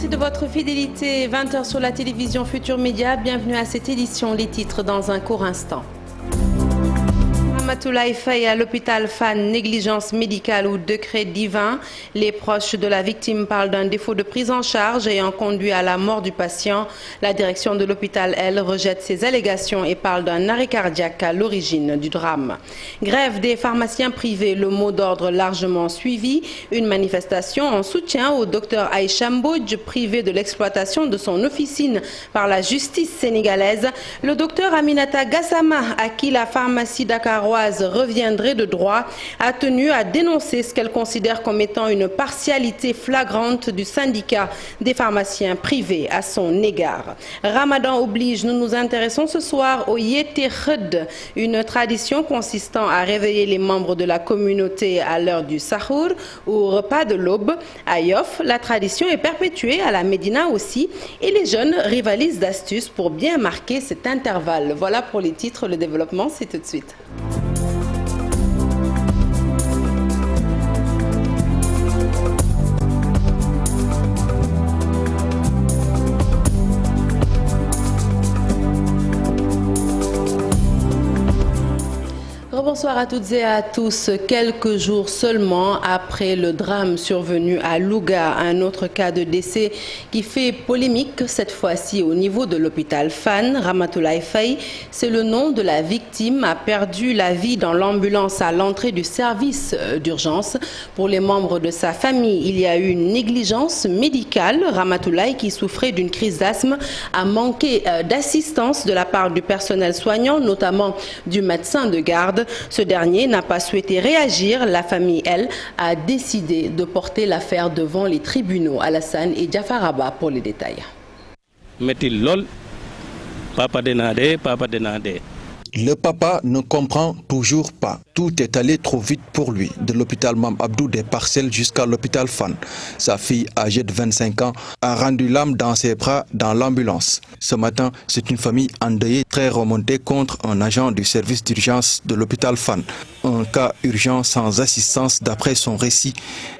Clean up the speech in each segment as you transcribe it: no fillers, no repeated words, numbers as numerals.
Merci de votre fidélité. 20h sur la télévision Futur Média. Bienvenue à cette édition. Les titres dans un court instant. Ramatoulaye Faye à l'hôpital Fann, négligence médicale ou décret divin. Les proches de la victime parlent d'un défaut de prise en charge ayant conduit à la mort du patient. La direction de l'hôpital, elle, rejette ces allégations et parle d'un arrêt cardiaque à l'origine du drame. Grève des pharmaciens privés, le mot d'ordre largement suivi. Une manifestation en soutien au docteur Aïcha Mbodj, privé de l'exploitation de son officine par la justice sénégalaise. Le docteur Aminata Gassama, à qui la pharmacie dakaroise reviendrait de droit, a tenu à dénoncer ce qu'elle considère comme étant une partialité flagrante du syndicat des pharmaciens privés à son égard. Ramadan oblige, nous nous intéressons ce soir au Yété Khud, une tradition consistant à réveiller les membres de la communauté à l'heure du Sahour ou au repas de l'aube. À Yoff, la tradition est perpétuée, à la Médina aussi, et les jeunes rivalisent d'astuces pour bien marquer cet intervalle. Voilà pour les titres, le développement, c'est tout de suite. Bonsoir à toutes et à tous. Quelques jours seulement après le drame survenu à Louga, un autre cas de décès qui fait polémique, cette fois-ci au niveau de l'hôpital Fann. Ramatoulaye Faye, c'est le nom de la victime, a perdu la vie dans l'ambulance à l'entrée du service d'urgence. Pour les membres de sa famille, il y a eu une négligence médicale. Ramatoulaye, qui souffrait d'une crise d'asthme, a manqué d'assistance de la part du personnel soignant, notamment du médecin de garde. Ce dernier n'a pas souhaité réagir. La famille, elle, a décidé de porter l'affaire devant les tribunaux. Alassane et Diafaraba pour les détails. Le papa ne comprend toujours pas. Tout est allé trop vite pour lui. De l'hôpital Mam Abdou des Parcelles jusqu'à l'hôpital Fann. Sa fille, âgée de 25 ans, a rendu l'âme dans ses bras dans l'ambulance. Ce matin, c'est une famille endeuillée très remontée contre un agent du service d'urgence de l'hôpital Fann. Un cas urgent sans assistance d'après son récit.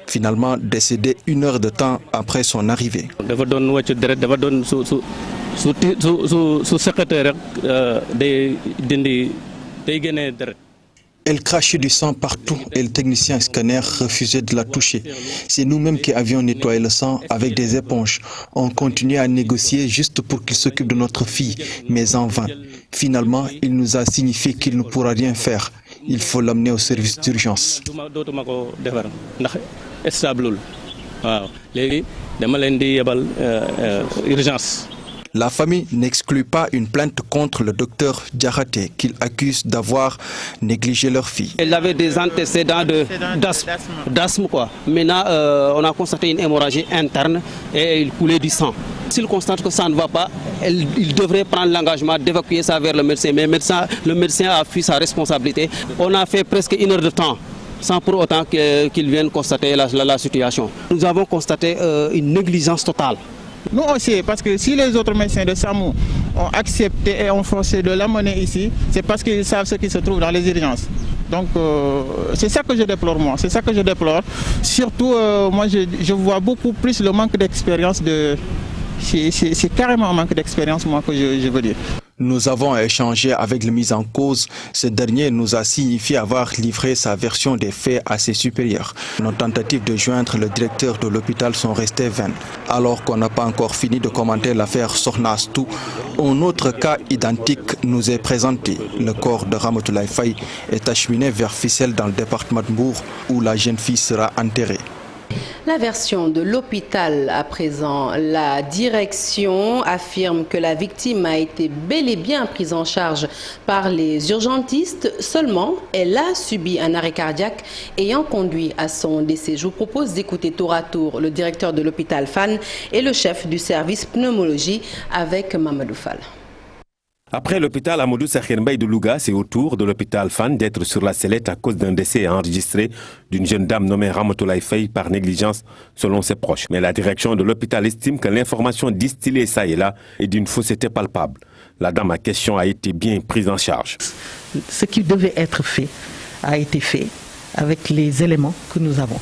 Finalement décédé 1 heure de temps après son arrivée. Elle crachait du sang partout et le technicien scanner refusait de la toucher. C'est nous-mêmes qui avions nettoyé le sang avec des éponges. On continuait à négocier juste pour qu'il s'occupe de notre fille, mais en vain. Finalement, il nous a signifié qu'il ne pourra rien faire. Il faut l'amener au service d'urgence. La famille n'exclut pas une plainte contre le docteur Diakhaté qu'il accuse d'avoir négligé leur fille. Elle avait des antécédents d'asthme. Maintenant, on a constaté une hémorragie interne et il coulait du sang. S'il constate que ça ne va pas, il devrait prendre l'engagement d'évacuer ça vers le médecin. Mais le médecin a fui sa responsabilité. On a fait presque 1 heure de temps sans pour autant qu'il vienne constater la situation. Nous avons constaté une négligence totale. Nous aussi, parce que si les autres médecins de SAMU ont accepté et ont forcé de l'amener ici, c'est parce qu'ils savent ce qui se trouve dans les urgences. Donc c'est ça que je déplore moi, c'est ça que je déplore. Surtout moi je vois beaucoup plus le manque d'expérience c'est carrément un manque d'expérience moi que je veux dire. Nous avons échangé avec le mis en cause. Ce dernier nous a signifié avoir livré sa version des faits à ses supérieurs. Nos tentatives de joindre le directeur de l'hôpital sont restées vaines. Alors qu'on n'a pas encore fini de commenter l'affaire Sornastou, un autre cas identique nous est présenté. Le corps de Ramatoulaye Faye est acheminé vers Fissel dans le département de Mbour où la jeune fille sera enterrée. La version de l'hôpital à présent, la direction affirme que la victime a été bel et bien prise en charge par les urgentistes. Seulement, elle a subi un arrêt cardiaque ayant conduit à son décès. Je vous propose d'écouter tour à tour le directeur de l'hôpital Fann et le chef du service pneumologie avec Mamadou Fall. Après l'hôpital Amadou Sakhir Mbaye de Louga, c'est au tour de l'hôpital Fann d'être sur la sellette à cause d'un décès enregistré d'une jeune dame nommée Ramatoulaye Faye par négligence selon ses proches. Mais la direction de l'hôpital estime que l'information distillée ça et là est d'une fausseté palpable. La dame en question a été bien prise en charge. Ce qui devait être fait a été fait avec les éléments que nous avons.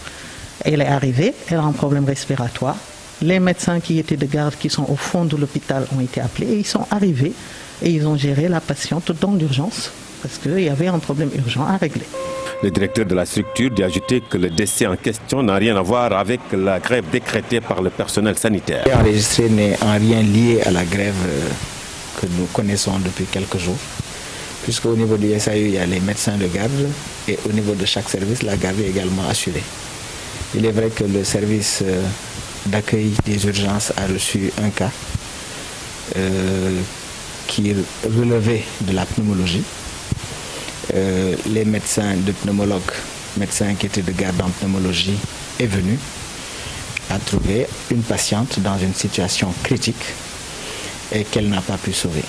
Elle est arrivée, elle a un problème respiratoire. Les médecins qui étaient de garde, qui sont au fond de l'hôpital, ont été appelés et ils sont arrivés et ils ont géré la patiente dans l'urgence parce qu'il y avait un problème urgent à régler. Le directeur de la structure dit ajouter que le décès en question n'a rien à voir avec la grève décrétée par le personnel sanitaire. Enregistré n'est en rien lié à la grève que nous connaissons depuis quelques jours, puisqu'au niveau du SAU, il y a les médecins de garde et au niveau de chaque service, la garde est également assurée. Il est vrai que le service d'accueil des urgences a reçu un cas qui relevait de la pneumologie. Les médecins de pneumologues, médecins qui étaient de garde en pneumologie, est venu à trouver une patiente dans une situation critique et qu'elle n'a pas pu sauver.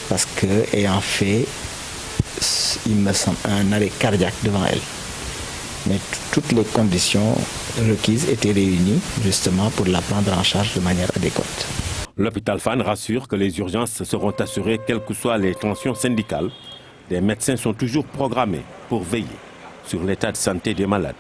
Parce qu'ayant fait, il me semble, un arrêt cardiaque devant elle. Mais toutes les conditions requises étaient réunies justement pour la prendre en charge de manière adéquate. L'hôpital Fann rassure que les urgences seront assurées quelles que soient les tensions syndicales. Les médecins sont toujours programmés pour veiller sur l'état de santé des malades.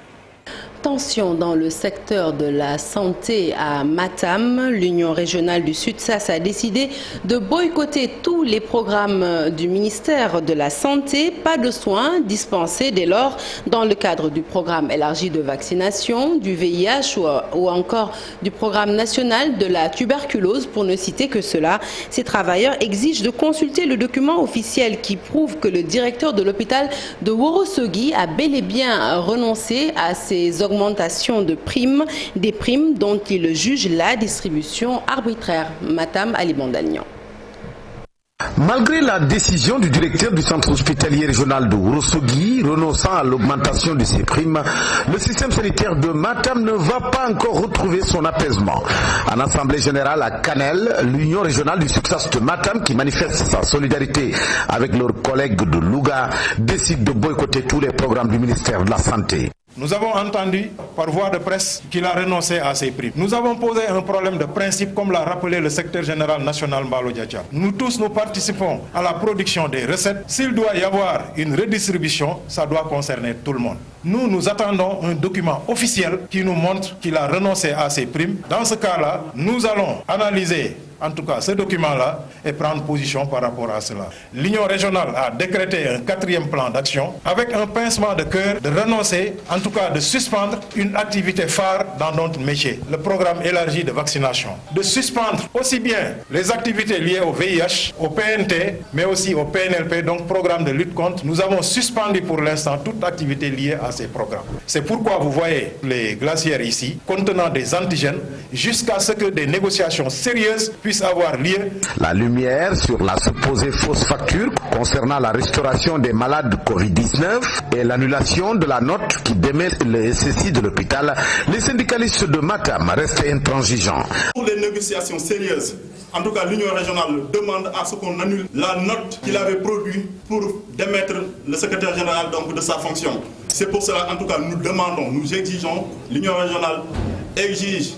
Tension dans le secteur de la santé à Matam. L'Union régionale du Sud-Sas a décidé de boycotter tous les programmes du ministère de la Santé. Pas de soins dispensés dès lors dans le cadre du programme élargi de vaccination, du VIH ou encore du programme national de la tuberculose, pour ne citer que cela. Ces travailleurs exigent de consulter le document officiel qui prouve que le directeur de l'hôpital de Ourossogui a bel et bien renoncé à ces augmentation de primes, des primes dont il juge la distribution arbitraire. Matam Ali Bondagnan. Malgré la décision du directeur du centre hospitalier régional de Ourossogui renonçant à l'augmentation de ses primes, le système sanitaire de Matam ne va pas encore retrouver son apaisement. En assemblée générale à Canel, l'Union régionale du Sud-Sas de Matam, qui manifeste sa solidarité avec leurs collègues de Louga, décide de boycotter tous les programmes du ministère de la Santé. Nous avons entendu par voie de presse qu'il a renoncé à ses primes. Nous avons posé un problème de principe, comme l'a rappelé le secrétaire général national Mbalo Diatia. Nous tous, nous participons à la production des recettes. S'il doit y avoir une redistribution, ça doit concerner tout le monde. Nous attendons un document officiel qui nous montre qu'il a renoncé à ses primes. Dans ce cas-là, nous allons analyser en tout cas ce document-là et prendre position par rapport à cela. L'Union régionale a décrété un 4e plan d'action avec un pincement de cœur de renoncer, en tout cas de suspendre une activité phare dans notre métier, le programme élargi de vaccination. De suspendre aussi bien les activités liées au VIH, au PNT, mais aussi au PNLP, donc programme de lutte contre. Nous avons suspendu pour l'instant toute activité liée à ces programmes. C'est pourquoi vous voyez les glacières ici, contenant des antigènes, jusqu'à ce que des négociations sérieuses puissent avoir lieu. La lumière sur la supposée fausse facture concernant la restauration des malades Covid-19 et l'annulation de la note qui démet le SSI de l'hôpital, les syndicalistes de Matam restent intransigeants. Pour les négociations sérieuses, en tout cas l'Union régionale demande à ce qu'on annule la note qu'il avait produite pour démettre le secrétaire général donc, de sa fonction. C'est pour cela, en tout cas, nous demandons, nous exigeons, l'Union régionale exige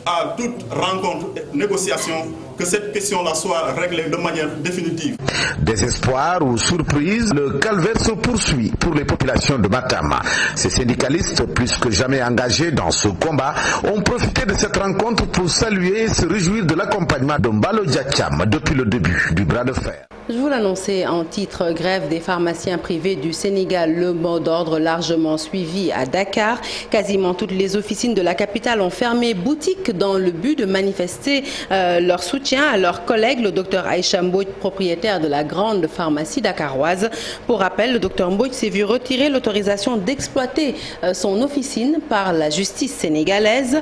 à toute rencontre et négociation que cette question-là soit réglée de manière définitive. Désespoir ou surprise, le calvaire se poursuit pour les populations de Matam. Ces syndicalistes, plus que jamais engagés dans ce combat, ont profité de cette rencontre pour saluer et se réjouir de l'accompagnement de Mbalo Diacham depuis le début du bras de fer. Je vous l'annonçais en titre, grève des pharmaciens privés du Sénégal, le mot d'ordre largement suivi à Dakar. Quasiment toutes les officines de la capitale ont fermé boutique dans le but de manifester leur soutien à leurs collègues, le docteur Aïcha Mbodj, propriétaire de la grande pharmacie dakaroise. Pour rappel, le docteur Mbodj s'est vu retirer l'autorisation d'exploiter son officine par la justice sénégalaise.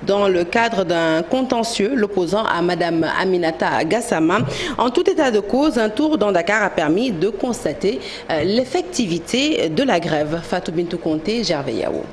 Dans le cadre d'un contentieux l'opposant à Madame Aminata Gassama. En tout état de cause, un tour dans Dakar a permis de constater l'effectivité de la grève. Fatou Bintou Conté, Gervais Yao.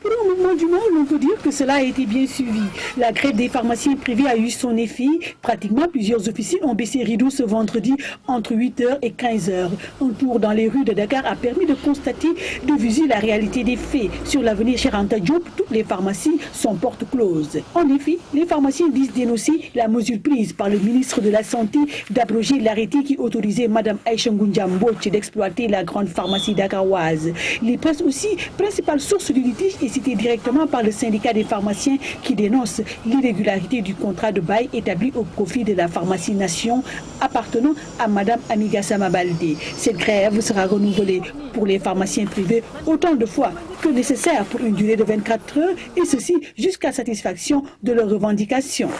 Pour un mouvement du monde, on peut dire que cela a été bien suivi. La grève des pharmaciens privés a eu son effet. Pratiquement plusieurs officines ont baissé rideau ce vendredi entre 8h et 15h. Un tour dans les rues de Dakar a permis de constater de visu la réalité des faits. Sur l'avenue Cheikh Anta Diop, toutes les pharmacies sont portes closes. En effet, les pharmaciens disent dénoncer la mesure prise par le ministre de la Santé d'abroger l'arrêté qui autorisait Mme Aïcha Mbodj d'exploiter la grande pharmacie dakaroise. Les presses aussi, principale source du litige, est citée directement par le syndicat des pharmaciens qui dénonce l'irrégularité du contrat de bail établi au profit de la pharmacie Nation appartenant à Mme Amigassama Baldé. Cette grève sera renouvelée pour les pharmaciens privés autant de fois que nécessaire pour une durée de 24 heures et ceci jusqu'à satisfaction de leurs revendications.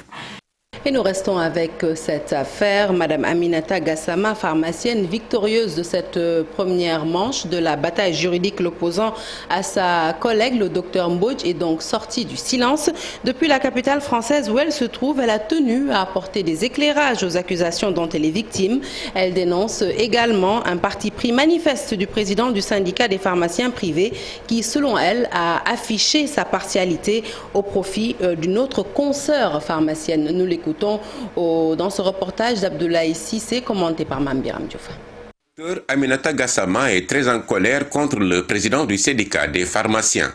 Et nous restons avec cette affaire. Madame Aminata Gassama, pharmacienne victorieuse de cette première manche de la bataille juridique l'opposant à sa collègue, le docteur Mbodj, est donc sortie du silence. Depuis la capitale française où elle se trouve, elle a tenu à apporter des éclairages aux accusations dont elle est victime. Elle dénonce également un parti pris manifeste du président du syndicat des pharmaciens privés qui, selon elle, a affiché sa partialité au profit d'une autre consoeur pharmacienne. Nous l'écoutons dans ce reportage d'Abdoulaye Sissé, commenté par Mambiram Diouf. Dr Aminata Gassama est très en colère contre le président du syndicat des pharmaciens.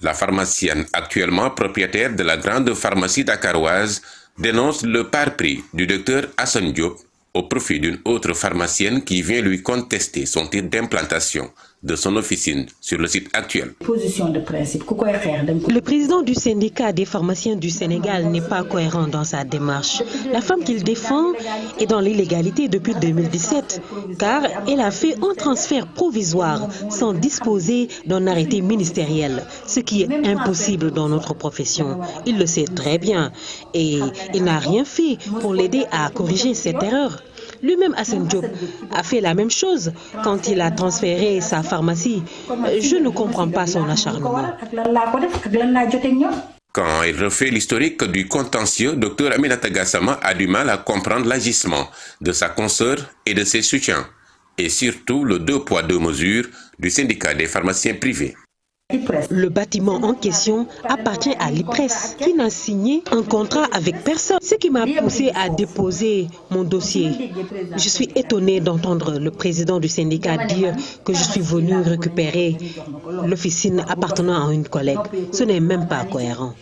La pharmacienne, actuellement propriétaire de la grande pharmacie dakaroise, dénonce le parti du docteur Hassan Diop au profit d'une autre pharmacienne qui vient lui contester son titre d'implantation de son officine sur le site actuel. Position de principe. Le président du syndicat des pharmaciens du Sénégal n'est pas cohérent dans sa démarche. La femme qu'il défend est dans l'illégalité depuis 2017 car elle a fait un transfert provisoire sans disposer d'un arrêté ministériel, ce qui est impossible dans notre profession. Il le sait très bien et il n'a rien fait pour l'aider à corriger cette erreur. Lui-même, Hassan Diop, a fait la même chose quand il a transféré sa pharmacie. Je ne comprends pas son acharnement. Quand il refait l'historique du contentieux, Dr Aminata Gassama a du mal à comprendre l'agissement de sa consoeur et de ses soutiens, et surtout le 2 poids 2 mesures du syndicat des pharmaciens privés. Le bâtiment en question appartient à l'IPRES qui n'a signé un contrat avec personne, ce qui m'a poussé à déposer mon dossier. Je suis étonnée d'entendre le président du syndicat dire que je suis venu récupérer l'officine appartenant à une collègue. Ce n'est même pas cohérent.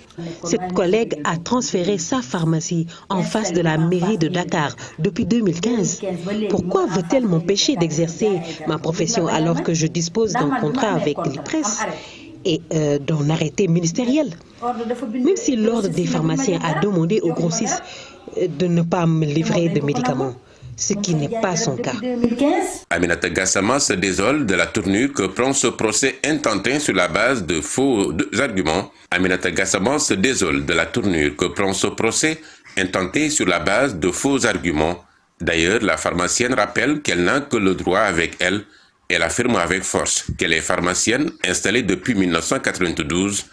Cette collègue a transféré sa pharmacie en face de la mairie de Dakar depuis 2015. Pourquoi veut-elle m'empêcher d'exercer ma profession alors que je dispose d'un contrat avec l'IPRES et d'un arrêté ministériel? Même si l'ordre des pharmaciens a demandé aux grossistes de ne pas me livrer de médicaments, ce qui n'est pas son cas. Aminata Gassama se désole de la tournure que prend ce procès intenté sur la base de faux arguments. Aminata Gassama se désole de la tournure que prend ce procès intenté sur la base de faux arguments. D'ailleurs, la pharmacienne rappelle qu'elle n'a que le droit avec elle. Elle affirme avec force qu'elle est pharmacienne installée depuis 1992.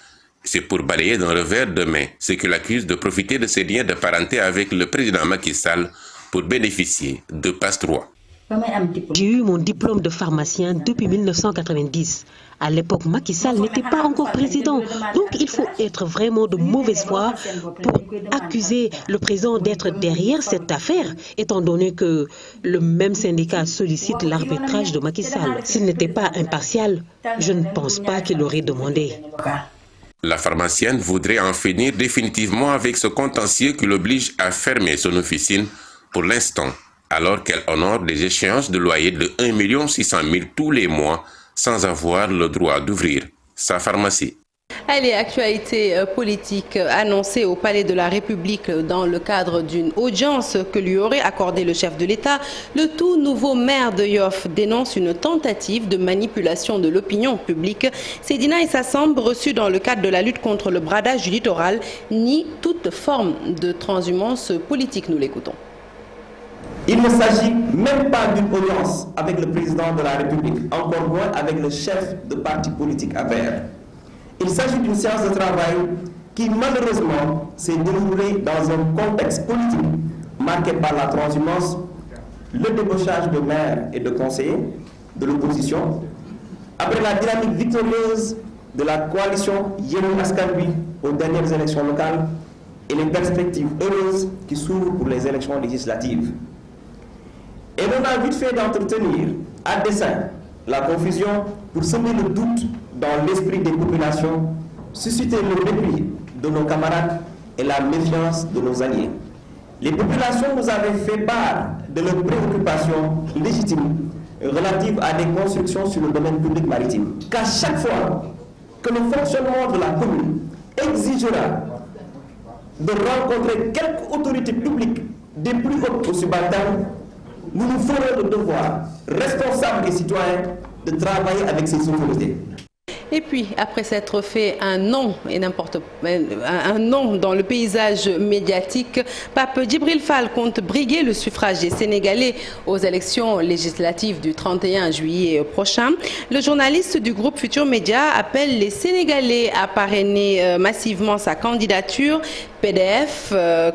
C'est pour balayer d'un revers de main ce qu'il accuse de profiter de ses liens de parenté avec le président Macky Sall pour bénéficier de passe-droit. J'ai eu mon diplôme de pharmacien depuis 1990. À l'époque, Macky Sall n'était pas encore président. Donc il faut être vraiment de mauvaise foi pour accuser le président d'être derrière cette affaire, étant donné que le même syndicat sollicite l'arbitrage de Macky Sall. S'il n'était pas impartial, je ne pense pas qu'il aurait demandé. La pharmacienne voudrait en finir définitivement avec ce contentieux qui l'oblige à fermer son officine pour l'instant, alors qu'elle honore des échéances de loyer de 1 600 000 tous les mois sans avoir le droit d'ouvrir sa pharmacie. Allez, actualité politique annoncée au Palais de la République dans le cadre d'une audience que lui aurait accordé le chef de l'État. Le tout nouveau maire de Yoff dénonce une tentative de manipulation de l'opinion publique. Sédina Issa Samb, reçu dans le cadre de la lutte contre le bradage du littoral, nie toute forme de transhumance politique. Nous l'écoutons. Il ne s'agit même pas d'une audience avec le président de la République, encore moins avec le chef de parti politique affaire. Il s'agit d'une séance de travail qui malheureusement s'est déroulée dans un contexte politique marqué par la transhumance, le débauchage de maires et de conseillers de l'opposition, après la dynamique victorieuse de la coalition Yewwi Askan Wi aux dernières élections locales et les perspectives heureuses qui s'ouvrent pour les élections législatives. Et l'on a vite fait d'entretenir à dessein la confusion pour semer le doute dans l'esprit des populations, susciter le mépris de nos camarades et la méfiance de nos alliés. Les populations nous avaient fait part de leurs préoccupations légitimes relatives à des constructions sur le domaine public maritime. Qu'à chaque fois que le fonctionnement de la commune exigera de rencontrer quelque autorité publique des plus hautes au subalterne, nous nous ferons le devoir, responsables des citoyens, de travailler avec ces autorités. Et puis, après s'être fait un nom dans le paysage médiatique, Pape Djibril Fall compte briguer le suffrage des Sénégalais aux élections législatives du 31 juillet prochain. Le journaliste du groupe Futur Média appelle les Sénégalais à parrainer massivement sa candidature. PDF,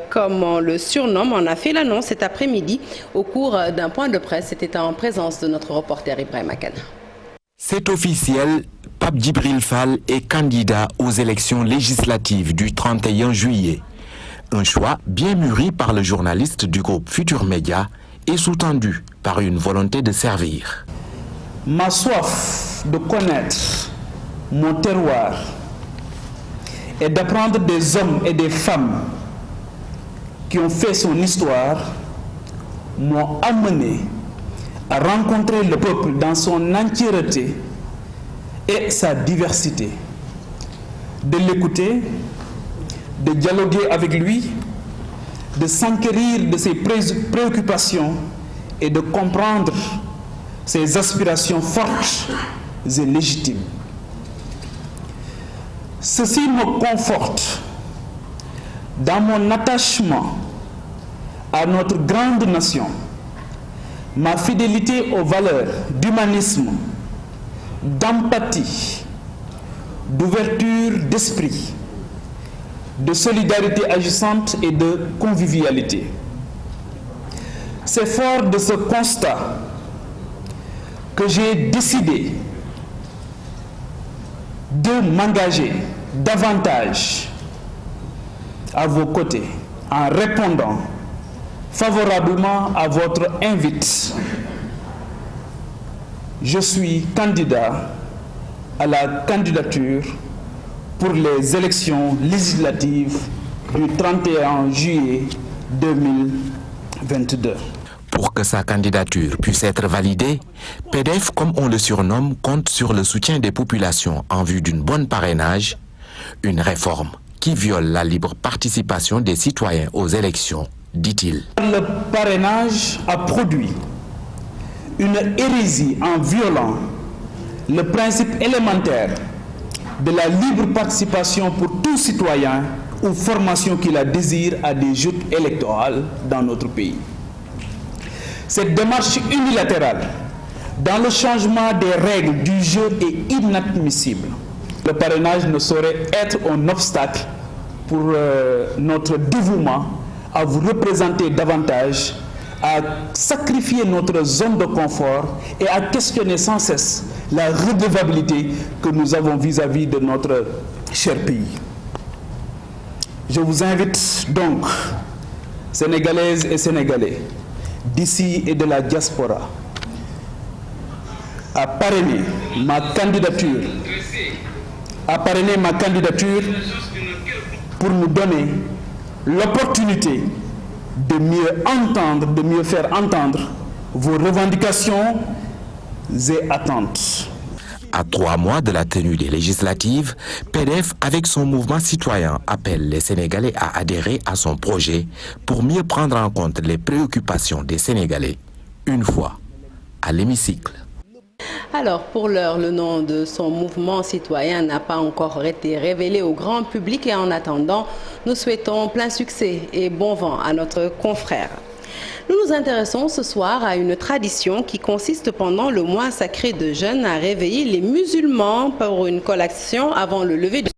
comme on le surnomme, en a fait l'annonce cet après-midi au cours d'un point de presse. C'était en présence de notre reporter Ibrahim Akana. C'est officiel, Pape Djibril Fall est candidat aux élections législatives du 31 juillet. Un choix bien mûri par le journaliste du groupe Futur Média et sous-tendu par une volonté de servir. Ma soif de connaître mon terroir et d'apprendre des hommes et des femmes qui ont fait son histoire m'ont amené à rencontrer le peuple dans son entièreté et sa diversité, de l'écouter, de dialoguer avec lui, de s'enquérir de ses préoccupations et de comprendre ses aspirations fortes et légitimes. Ceci me conforte dans mon attachement à notre grande nation, ma fidélité aux valeurs d'humanisme, d'empathie, d'ouverture d'esprit, de solidarité agissante et de convivialité. C'est fort de ce constat que j'ai décidé de m'engager davantage à vos côtés en répondant favorablement à votre invite. Je suis candidat à la candidature pour les élections législatives du 31 juillet 2022. Pour que sa candidature puisse être validée, PDF, comme on le surnomme, compte sur le soutien des populations en vue d'une bonne parrainage, une réforme qui viole la libre participation des citoyens aux élections, dit-il. Le parrainage a produit une hérésie en violant le principe élémentaire de la libre participation pour tout citoyen ou formation qui la désire à des joutes électorales dans notre pays. Cette démarche unilatérale dans le changement des règles du jeu est inadmissible. Le parrainage ne saurait être un obstacle pour notre dévouement à vous représenter davantage, à sacrifier notre zone de confort et à questionner sans cesse la redevabilité que nous avons vis-à-vis de notre cher pays. Je vous invite donc, Sénégalaises et Sénégalais, d'ici et de la diaspora, à parrainer ma candidature, pour nous donner l'opportunité de mieux entendre, de mieux faire entendre vos revendications et attentes. À 3 mois de la tenue des législatives, PDF, avec son mouvement citoyen, appelle les Sénégalais à adhérer à son projet pour mieux prendre en compte les préoccupations des Sénégalais, une fois à l'hémicycle. Alors, pour l'heure, le nom de son mouvement citoyen n'a pas encore été révélé au grand public et en attendant, nous souhaitons plein succès et bon vent à notre confrère. Nous nous intéressons ce soir à une tradition qui consiste pendant le mois sacré de jeûne à réveiller les musulmans pour une collation avant le lever du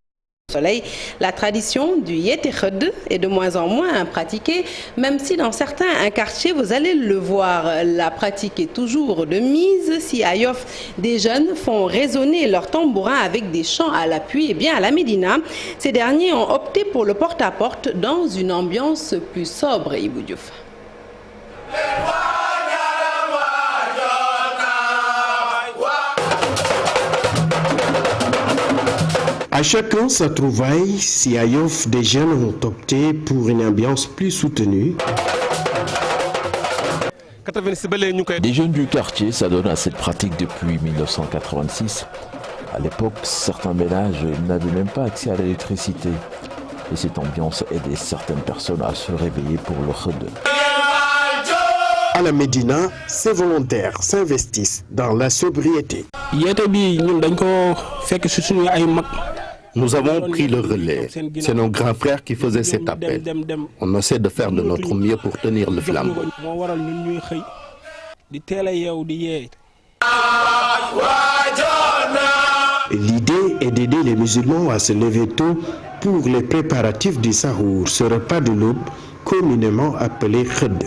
soleil. La tradition du Yétékhud est de moins en moins pratiquée, même si dans certains quartiers, vous allez le voir, la pratique est toujours de mise. Si à Yoff, des jeunes font résonner leur tambourin avec des chants à l'appui, et bien à la Médina, ces derniers ont opté pour le porte-à-porte dans une ambiance plus sobre. Ibou Diouf. À chacun sa trouvaille, si à Yoff, des jeunes ont opté pour une ambiance plus soutenue. Des jeunes du quartier s'adonnent à cette pratique depuis 1986. À l'époque, certains ménages n'avaient même pas accès à l'électricité. Et cette ambiance aidait certaines personnes à se réveiller pour le khud. À la Médina, ces volontaires s'investissent dans la sobriété. Nous avons pris le relais. C'est nos grands frères qui faisaient cet appel. On essaie de faire de notre mieux pour tenir le flambeau. L'idée est d'aider les musulmans à se lever tôt pour les préparatifs du Sahour, ce repas de l'aube communément appelé khud.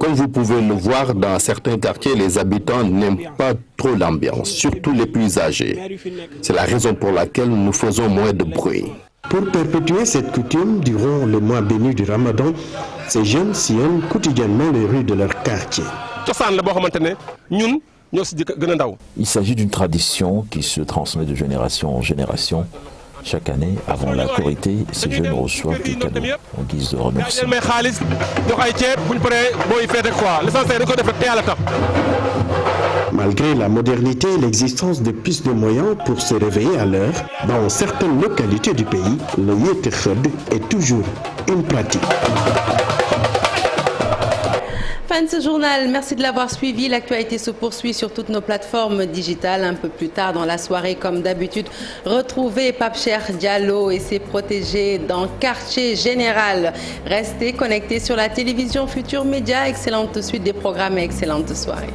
Comme vous pouvez le voir, dans certains quartiers, les habitants n'aiment pas trop l'ambiance, surtout les plus âgés. C'est la raison pour laquelle nous faisons moins de bruit. Pour perpétuer cette coutume durant le mois béni du Ramadan, ces jeunes sillonnent quotidiennement les rues de leur quartier. Il s'agit d'une tradition qui se transmet de génération en génération. Chaque année, avant la Korité, ces jeunes reçoivent des cadeaux en guise de remerciement. Malgré la modernité et l'existence de plus de moyens pour se réveiller à l'heure, dans certaines localités du pays, le yet khud est toujours une pratique. Fin de ce journal, merci de l'avoir suivi. L'actualité se poursuit sur toutes nos plateformes digitales. Un peu plus tard dans la soirée, comme d'habitude, retrouvez Pape Cheikh Diallo et ses protégés dans Quartier Général. Restez connectés sur la télévision Futur Média. Excellente suite des programmes et excellente soirée.